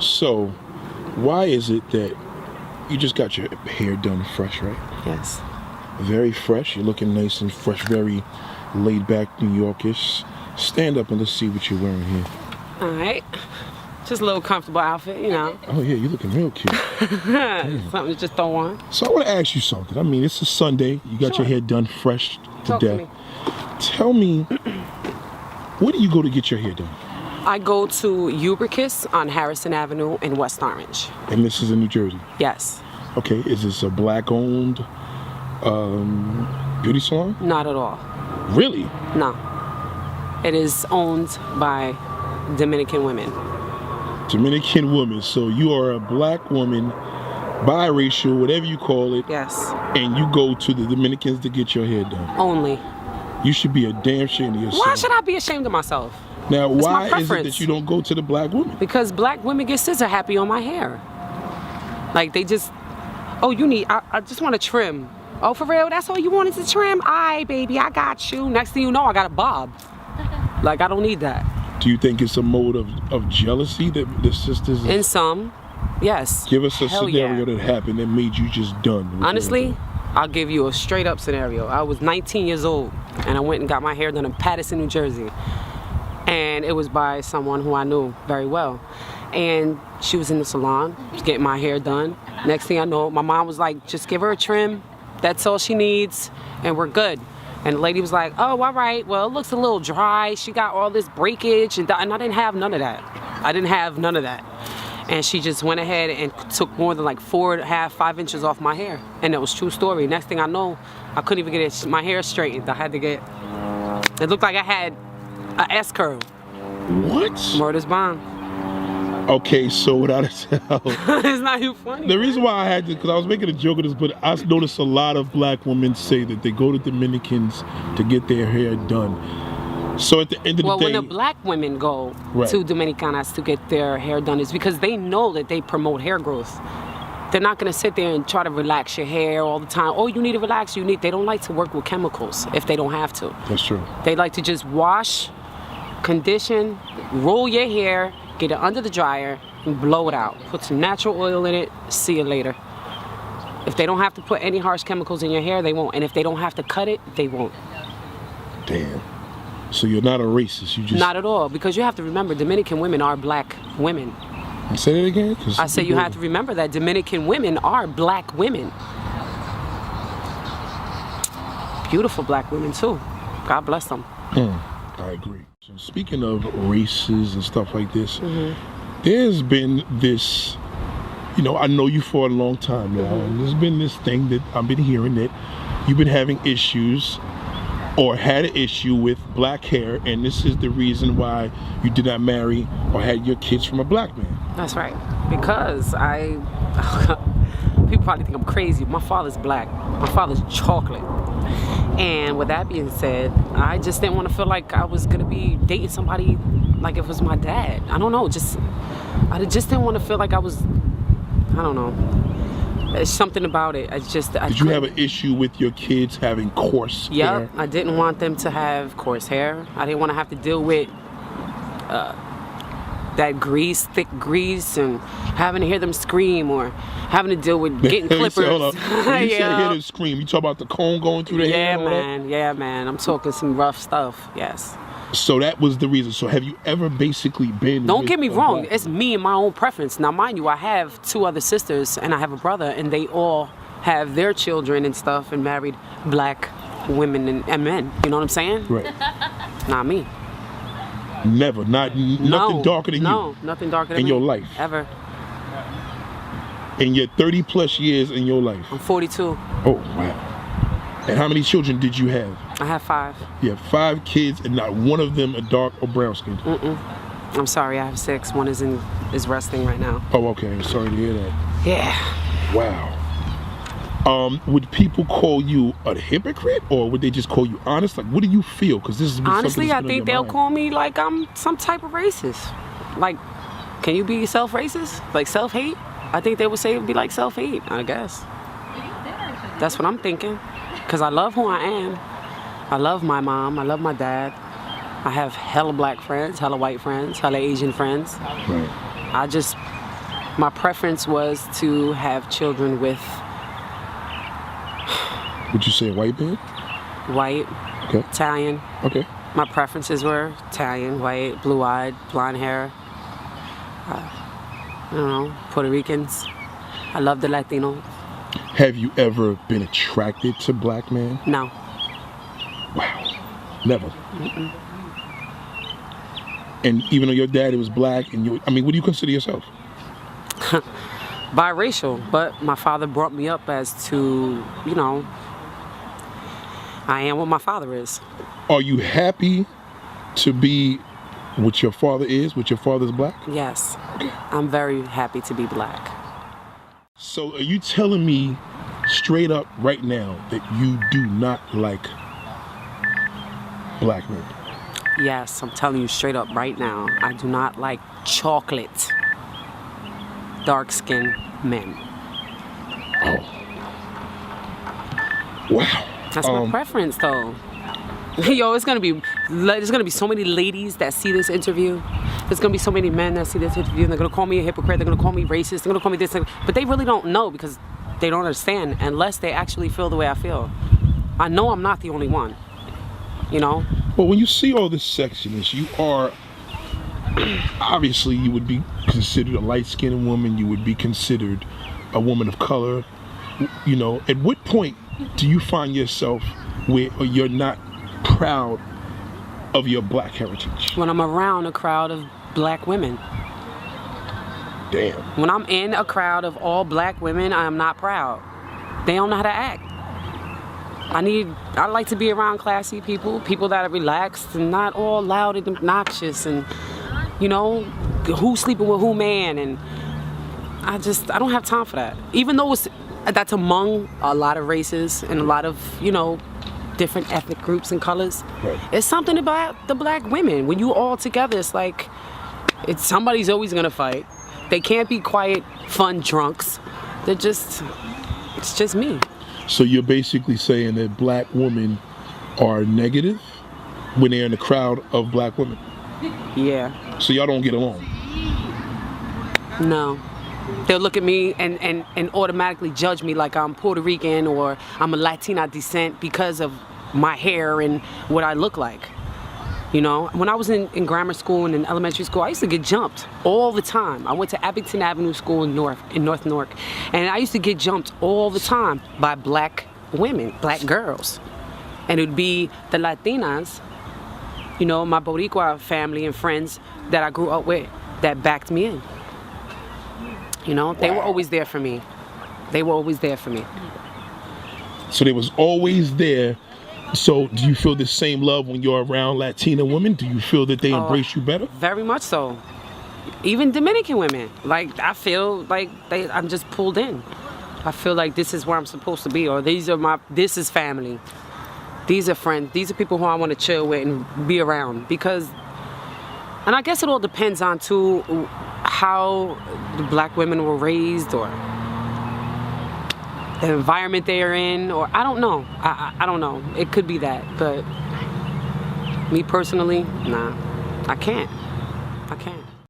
So, why is it that you just got your hair done fresh, right? Yes. Very fresh. You're looking nice and fresh, very laid back New Yorkish. Stand up and let's see what you're wearing here. All right. Just a little comfortable outfit, you know. Oh yeah, you're looking real cute. Something to just throw on. So I want to ask you something. I mean, it's a Sunday. You got your hair done fresh to Talk death. to me. Tell me, where do you go to get your hair done? I go to Uberkiss on Harrison Avenue in West Orange. And this is in New Jersey? Yes. Okay, is this a black-owned beauty salon? Not at all. Really? No. It is owned by Dominican women. Dominican woman. So you are a black woman, biracial, whatever you call it. Yes. And you go to the Dominicans to get your hair done. Only. You should be a damn shame of yourself. Why should I be ashamed of myself? Now, It's why my is it preference. that you don't go to the black woman? Because black women get scissor happy on my hair. Like they just, oh, I just want to trim. Oh, for real? That's all you wanted to trim? Aye, baby, I got you. Next thing you know, I got a bob. Like, I don't need that. Do you think it's a mode of jealousy that the sisters... In some, yes. Give us a Hell scenario yeah. that happened that made you just done. with your Honestly, hair. I'll give you a straight up scenario. I was 19 years old and I went and got my hair done in Paterson, New Jersey. And it was by someone who I knew very well. And she was in the salon, getting my hair done. Next thing I know, my mom was like, just give her a trim. That's all she needs, and we're good. And the lady was like, oh, all right, well, it looks a little dry. She got all this breakage, and I didn't have none of that. I didn't have none of that. And she just went ahead and took more than like 4.5, 5 inches off my hair. And it was true story. Next thing I know, I couldn't even get my hair straightened. I had to get, it looked like I had an S curl. What? Murder's bond. Okay, so without a doubt. It's not even funny. The reason why I had to, because I was making a joke of this, but I noticed a lot of black women say that they go to Dominicans to get their hair done. So at the end of Well, the day... when the black women go Right. to Dominicanas to get their hair done, it's because they know that they promote hair growth. They're not gonna sit there and try to relax your hair all the time. Oh, you need to relax, they don't like to work with chemicals if they don't have to. That's true. They like to just wash, condition, roll your hair, get it under the dryer, and blow it out. Put some natural oil in it, see you later. If they don't have to put any harsh chemicals in your hair, they won't. And if they don't have to cut it, they won't. Damn. So you're not a racist, you just... Not at all, because you have to remember, Dominican women are black women. Say that again? I say you have to remember that Dominican women are black women. Beautiful black women too. God bless them. I agree. So speaking of races and stuff like this, there's been this, I know you for a long time now, and there's been this thing that I've been hearing that you've been having issues or had an issue with black hair, and this is the reason why you did not marry or had your kids from a black man. That's right. Because people probably think I'm crazy. My father's black. My father's chocolate. And with that being said, I just didn't want to feel like I was gonna be dating somebody like it was my dad. I don't know, I just didn't want to feel like I was, I don't know. There's something about it. Did you have an issue with your kids having coarse hair? Yep, I didn't want them to have coarse hair. I didn't want to have to deal with that grease, thick grease, and having to hear them scream or having to deal with getting clippers. Hold up. When you say hear them scream, you talk about the comb going through the hair? Yeah, man. I'm talking some rough stuff, yes. So that was the reason. So have you ever basically been... Don't get me wrong, it's me and my own preference. Now, mind you, I have 2 other sisters and I have a brother, and they all have their children and stuff and married black women and men. You know what I'm saying? Right. Not me. Never. Nothing darker than you? No, nothing darker than in me. your life? Ever. In your 30 plus years in your life? I'm 42. Oh, wow. And how many children did you have? I have 5. You have 5 kids and not one of them a dark or brown skin? I'm sorry, I have 6. One is resting right now. Oh, okay. I'm sorry to hear that. Yeah. Wow. Would people call you a hypocrite, or would they just call you honest? Like, what do you feel? Because this is honestly, I think they'll call me like I'm some type of racist. Like, can you be self-racist? Like self-hate? I think they would say it would be like self-hate, I guess. That's what I'm thinking. Because I love who I am. I love my mom. I love my dad. I have hella black friends, hella white friends, hella Asian friends. Right. I just My preference was to have children with Would you say a white man? white, Okay. Italian. Okay. My preferences were Italian, white, blue-eyed, blonde hair. I don't know, Puerto Ricans. I love the Latino. Have you ever been attracted to black men? No. Wow. Never. And even though your daddy was black, and what do you consider yourself? Biracial, but my father brought me up as to, I am what my father is. Are you happy to be what your father is, what your father's black? Yes. I'm very happy to be black. So are you telling me straight up right now that you do not like black men? Yes, I'm telling you straight up right now, I do not like chocolate, dark-skinned men. Oh. Wow. That's my preference, though. Yo, there's gonna be so many ladies that see this interview. There's gonna be so many men that see this interview, and they're gonna call me a hypocrite. They're gonna call me racist. They're gonna call me this, but they really don't know because they don't understand unless they actually feel the way I feel. I know I'm not the only one. Well, when you see all this sexiness, you are obviously you would be considered a light-skinned woman. You would be considered a woman of color. At what point do you find yourself where you're not proud of your black heritage? When I'm around a crowd of black women. Damn. When I'm in a crowd of all black women, I am not proud. They don't know how to act. I like to be around classy people that are relaxed and not all loud and obnoxious and, who's sleeping with who man, and I don't have time for that. Even though that's among a lot of races and a lot of, different ethnic groups and colors. Right. It's something about the black women. When you all together, it's like, somebody's always gonna fight. They can't be quiet, fun drunks. It's just me. So you're basically saying that black women are negative when they're in a crowd of black women? Yeah. So y'all don't get along? No. They'll look at me and automatically judge me like I'm Puerto Rican or I'm a Latina descent because of my hair and what I look like. When I was in grammar school and in elementary school, I used to get jumped all the time. I went to Abington Avenue School in North Newark, and I used to get jumped all the time by black women, black girls. And it would be the Latinas, my Boricua family and friends that I grew up with that backed me in. They were always there for me. So they was always there. So do you feel the same love when you're around Latina women? Do you feel that they embrace you better? Very much so. Even Dominican women. Like, I feel like I'm just pulled in. I feel like this is where I'm supposed to be, or this is family. These are friends. These are people who I want to chill with and be around. And I guess it all depends on, too, how the black women were raised or the environment they are in, or I don't know. I don't know. It could be that, but me personally, nah, I can't.